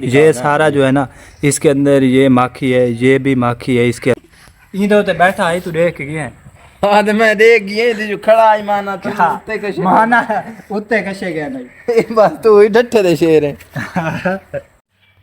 ये सारा जो है ना इसके अंदर ये माखी है, ये भी माखी है इसके। ईंदो ते बैठा है तू देख के है। हाँ तो मैं देख गया जो खड़ा है माना तू उत्ते कशे माना उत्ते कशे गया नहीं बस तू ही डट्ठे दे शेर है।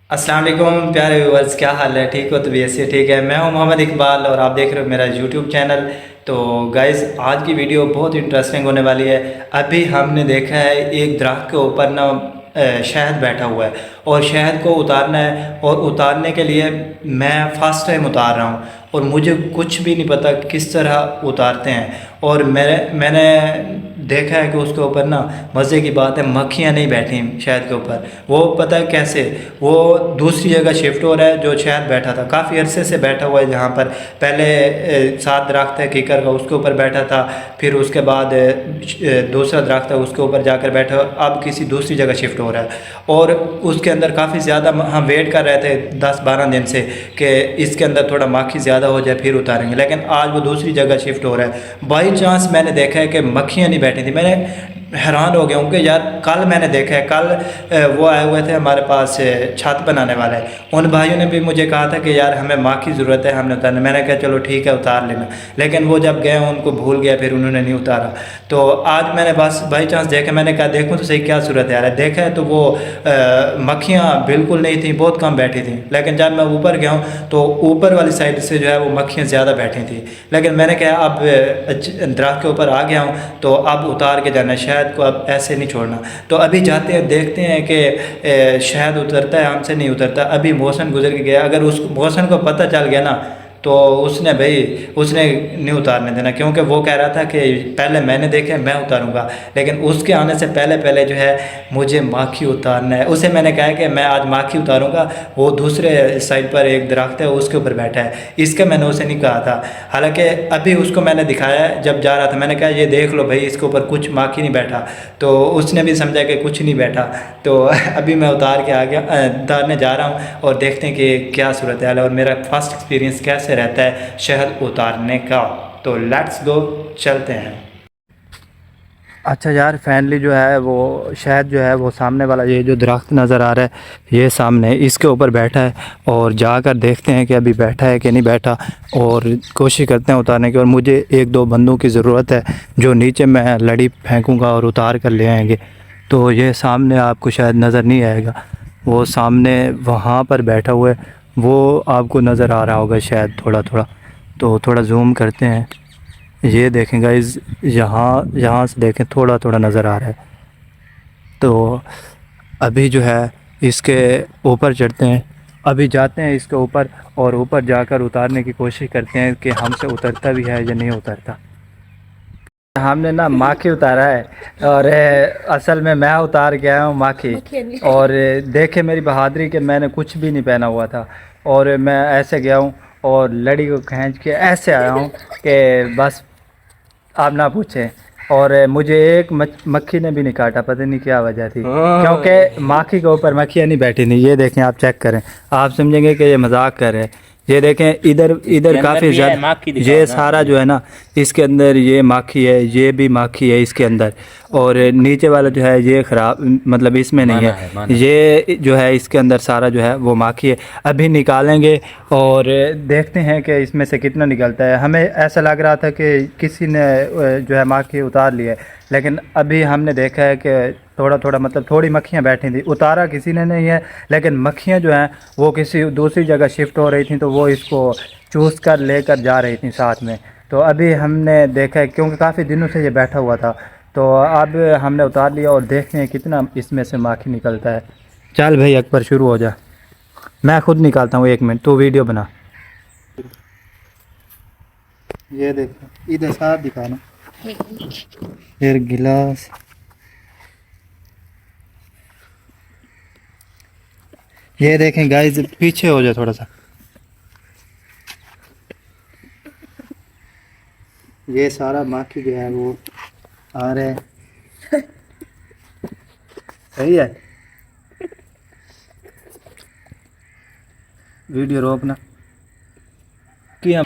अस्सलाम वालेकुम प्यारे व्यूअर्स, क्या हाल है? ठीक हो? तो भी ऐसे ठीक है। मैं हूं मोहम्मद इकबाल और आप देख रहे हो मेरा यूट्यूब चैनल। तो गाइज़ आज की वीडियो बहुत इंटरेस्टिंग होने वाली है। अभी हमने देखा है एक दरख्त के ऊपर ना शहद बैठा हुआ है और शहद को उतारना है, और उतारने के लिए मैं फ़र्स्ट टाइम उतार रहा हूँ और मुझे कुछ भी नहीं पता किस तरह उतारते हैं। और मैंने देखा है कि उसके ऊपर ना मज़े की बात है मक्खियाँ नहीं बैठी शहद के ऊपर। वो पता है कैसे, वो दूसरी जगह शिफ्ट हो रहा है। जो शहद बैठा था काफ़ी अरसे से बैठा हुआ है, जहाँ पर पहले 7 दरख्त है कीकर का उसके ऊपर बैठा था, फिर उसके बाद दूसरा दरख्त है उसके ऊपर जाकर बैठा, अब किसी दूसरी जगह शिफ्ट हो रहा है। और उसके अंदर काफ़ी ज़्यादा हम वेट कर रहे थे 10-12 दिन से कि इसके अंदर थोड़ा माखी ज़्यादा हो जाए फिर उतारेंगे, लेकिन आज वो दूसरी जगह शिफ्ट हो रहा है। बाई चांस मैंने देखा है कि मक्खियाँ नहीं बैठी थी। मैंने हैरान हो गया हूँ कि यार कल मैंने देखा है, कल वो आए हुए थे हमारे पास छत बनाने वाले, उन भाइयों ने भी मुझे कहा था कि यार हमें माँ की ज़रूरत है, हमने उतारना। मैंने कहा चलो ठीक है उतार लेना, लेकिन वो जब गए उनको भूल गया, फिर उन्होंने नहीं उतारा। तो आज मैंने बस बाई चांस देखा, मैंने कहा देखूँ तो सही क्या सूरत है यार। देखा है तो वो मक्खियाँ बिल्कुल नहीं थी, बहुत कम बैठी थी। लेकिन जब मैं ऊपर गया हूँ तो ऊपर वाली साइड से जो है वो मक्खियाँ ज़्यादा बैठी थी। लेकिन मैंने कहा अब दरख्त के ऊपर आ गया हूँ तो अब उतार के जाना, शहद को अब ऐसे नहीं छोड़ना। तो अभी जाते हैं देखते हैं कि शहद उतरता है हमसे नहीं उतरता। अभी मौसम गुजर के गया, अगर उस मौसम को पता चल गया ना तो उसने नहीं उतारने देना, क्योंकि वो कह रहा था कि पहले मैंने देखे मैं उतारूंगा, लेकिन उसके आने से पहले पहले जो है मुझे माखी उतारना है। उसे मैंने कहा कि मैं आज माखी उतारूंगा, वो दूसरे साइड पर एक दरख्त है उसके ऊपर बैठा है, इसका मैंने उसे नहीं कहा था। हालांकि अभी उसको मैंने दिखाया जब जा रहा था, मैंने कहा ये देख लो भाई इसके ऊपर कुछ माखी नहीं बैठा, तो उसने भी समझा कि कुछ नहीं बैठा। तो अभी मैं उतार के आ गया, उतारने जा रहा हूँ और देखते हैं कि क्या सूरत हाल है और मेरा फर्स्ट एक्सपीरियंस कैसे रहता है शहद उतारने का। तो लेट्स गो, चलते हैं। अच्छा यार फाइनली जो है वो शहद जो है वो सामने वाला ये जो दरख्त नज़र आ रहा है ये सामने इसके ऊपर बैठा है, और जाकर देखते हैं कि अभी बैठा है कि नहीं बैठा, और कोशिश करते हैं उतारने की। और मुझे 1-2 बंदों की ज़रूरत है जो नीचे मैं लड़ी फेंकूँगा और उतार कर ले आएंगे। तो ये सामने आपको शायद नज़र नहीं आएगा, वो सामने वहाँ पर बैठा हुआ है, वो आपको नज़र आ रहा होगा शायद थोड़ा थोड़ा। तो थोड़ा जूम करते हैं, ये देखें गाइस, यहाँ यहाँ से देखें थोड़ा थोड़ा नज़र आ रहा है। तो अभी जो है इसके ऊपर चढ़ते हैं, अभी जाते हैं इसके ऊपर और ऊपर जाकर उतारने की कोशिश करते हैं कि हमसे उतरता भी है या नहीं उतरता। हमने ना माखी उतारा है और असल में मैं उतार के आया हूँ माखी। और देखे मेरी बहादुरी कि मैंने कुछ भी नहीं पहना हुआ था और मैं ऐसे गया हूँ और लड़ी को खींच के ऐसे आया हूँ कि बस आप ना पूछें। और मुझे एक मक्खी ने भी नहीं काटा, पता नहीं क्या वजह थी, क्योंकि माखी के ऊपर मक्खियाँ नहीं बैठी थी। ये देखें, आप चेक करें, आप समझेंगे कि ये मजाक कर रहे हैं। ये देखें इधर इधर काफ़ी ज़्यादा, ये सारा जो है ना इसके अंदर ये माखी है, ये भी माखी है इसके अंदर, और नीचे वाला जो है ये ख़राब, मतलब इसमें नहीं है, ये जो है इसके अंदर सारा जो है वो माखी है। अभी निकालेंगे और देखते हैं कि इसमें से कितना निकलता है। हमें ऐसा लग रहा था कि किसी ने जो है माखी उतार ली है, लेकिन अभी हमने देखा है कि थोड़ा थोड़ा मतलब थोड़ी मक्खियाँ बैठी थी, उतारा किसी ने नहीं है, लेकिन मक्खियाँ जो हैं वो किसी दूसरी जगह शिफ्ट हो रही थी, तो वो इसको चूस कर लेकर जा रही थी साथ में। तो अभी हमने देखा है, क्योंकि काफ़ी दिनों से ये बैठा हुआ था, तो अब हमने उतार लिया और देखते हैं कितना इसमें से माखी निकलता है। चल भाई अकबर शुरू हो जा, मैं खुद निकालता हूँ, 1 मिनट तू वीडियो बना। ये देखो इधर साथ दिखाना, फिर गिलास, ये देखें गाइस, पीछे हो जाए थोड़ा सा, ये सारा माखी जो है वो आ रहा है। सही है, वीडियो रोकना कि हम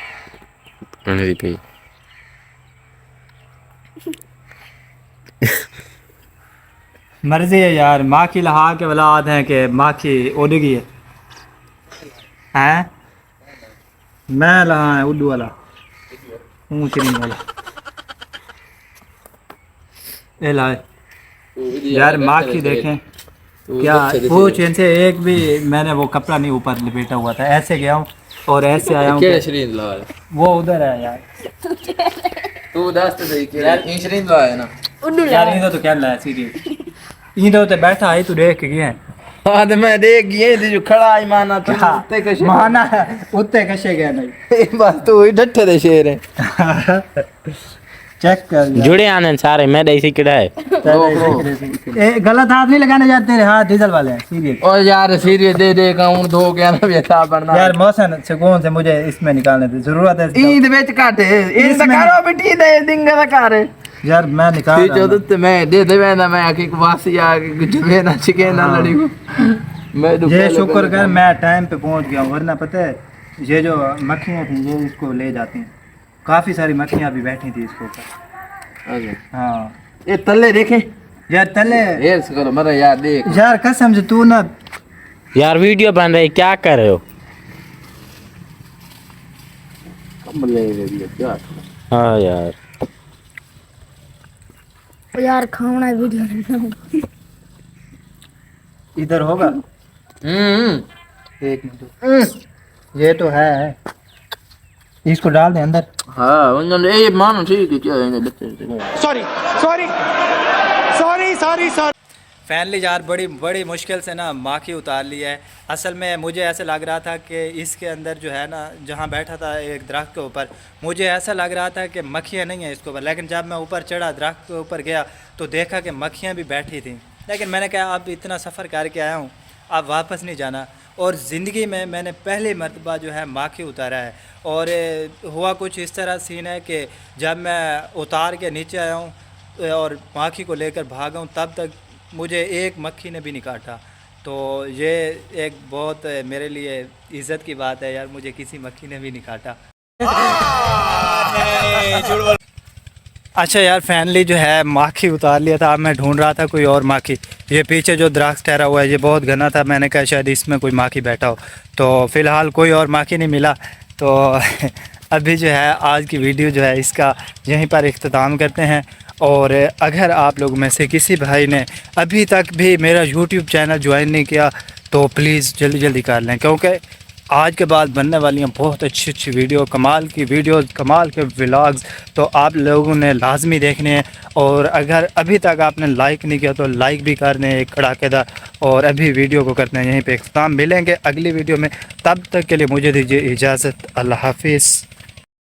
मर्जी है यार, माखी लहा के औलाद हैं कि माखी उड़गी है मैं लहा है उड्डू वाला ऊँच नहीं वाला ए लाए यार माखी देखें क्या वो चैन से एक भी मैंने वो कपड़ा नहीं ऊपर लपेटा हुआ था, ऐसे गया हूँ और ऐसे आया हूँ वो उधर है यार। तू दस तो सही यार इंश्योरेंस लो है ना यार इधर तो क्या लाया सीरियस इधर तो बैठा है तू देख के गया हाँ तो मैं देख गया जो खड़ा है माना तू उत्ते कशे माना उत्ते कशे गया नहीं बस तू ही डट्ठे दे शेर है चेक कर जुड़े आने सारे मैं इसी किड़ा है ए गलत हाथ नहीं लगाने जाते तेरे हाथ डीजल वाले हैं सीरियस। और यार सीरियस दे दे काउंट दो क्या ना भी था बनना यार मौसम सुकून से मुझे इसमें निकालने की जरूरत है। ईद बेच काटे ईद करो बेटी दे दिंगा करे यार मैं निकाल जो तो मैं दे दे ना मैं आके वासी आ के ना चिके ना लड़ी को मैं ये शुक्र कर मैं टाइम पे पहुंच गया, वरना पता है ये जो मक्खियाँ थी ये इसको ले जाती हैं, काफ़ी सारी मक्खियाँ भी बैठी थी इसके ऊपर। हाँ ये तले देखे यार तले ये करो मेरा यार देख यार कसम से तू ना यार वीडियो बन रही क्या कर रहे हो? हाँ यार खाना वीडियो इधर होगा एक मिनट ये तो है इसको डाल दे अंदर। हाँ उन्होंने ये मानो ठीक है क्या है सॉरी फैनली यार बड़ी मुश्किल से ना माखी उतार लिया है। असल में मुझे ऐसा लग रहा था कि इसके अंदर जो है ना जहाँ बैठा था एक दरख्त के ऊपर मुझे ऐसा लग रहा था कि मक्खियाँ नहीं हैं इसके ऊपर, लेकिन जब मैं ऊपर चढ़ा दरख्त के ऊपर गया तो देखा कि मक्खियाँ भी बैठी थी। लेकिन मैंने कहा अब इतना सफ़र करके आया हूँ अब वापस नहीं जाना, और ज़िंदगी में मैंने पहली मरतबा जो है माखी उतारा है। और हुआ कुछ इस तरह सीन है कि जब मैं उतार के नीचे आया हूँ और माखी को लेकर भागा हूँ तब तक मुझे एक मक्खी ने भी नहीं काटा। तो ये एक बहुत मेरे लिए इज़्ज़त की बात है यार, मुझे किसी मक्खी ने भी नहीं काटा। अच्छा यार फैनली जो है माखी उतार लिया था, अब मैं ढूंढ रहा था कोई और माखी। ये पीछे जो दरख्त ठहरा हुआ है ये बहुत घना था, मैंने कहा शायद इसमें कोई माखी बैठा हो, तो फ़िलहाल कोई और माखी नहीं मिला। तो अभी जो है आज की वीडियो जो है इसका यहीं पर इख्तिताम करते हैं। और अगर आप लोग में से किसी भाई ने अभी तक भी मेरा यूट्यूब चैनल ज्वाइन नहीं किया तो प्लीज़ जल्दी जल्दी कर लें, क्योंकि आज के बाद बनने वाली हैं बहुत अच्छी वीडियो, कमाल की वीडियोस, कमाल के व्लॉग्स, तो आप लोगों ने लाजमी देखने हैं। और अगर अभी तक आपने लाइक नहीं किया तो लाइक भी कर दें एक कड़ाकेदार, और अभी वीडियो को करते हैं यहीं पे इख्तिताम। मिलेंगे अगली वीडियो में, तब तक के लिए मुझे दीजिए इजाज़त। अल्लाह हाफिज़।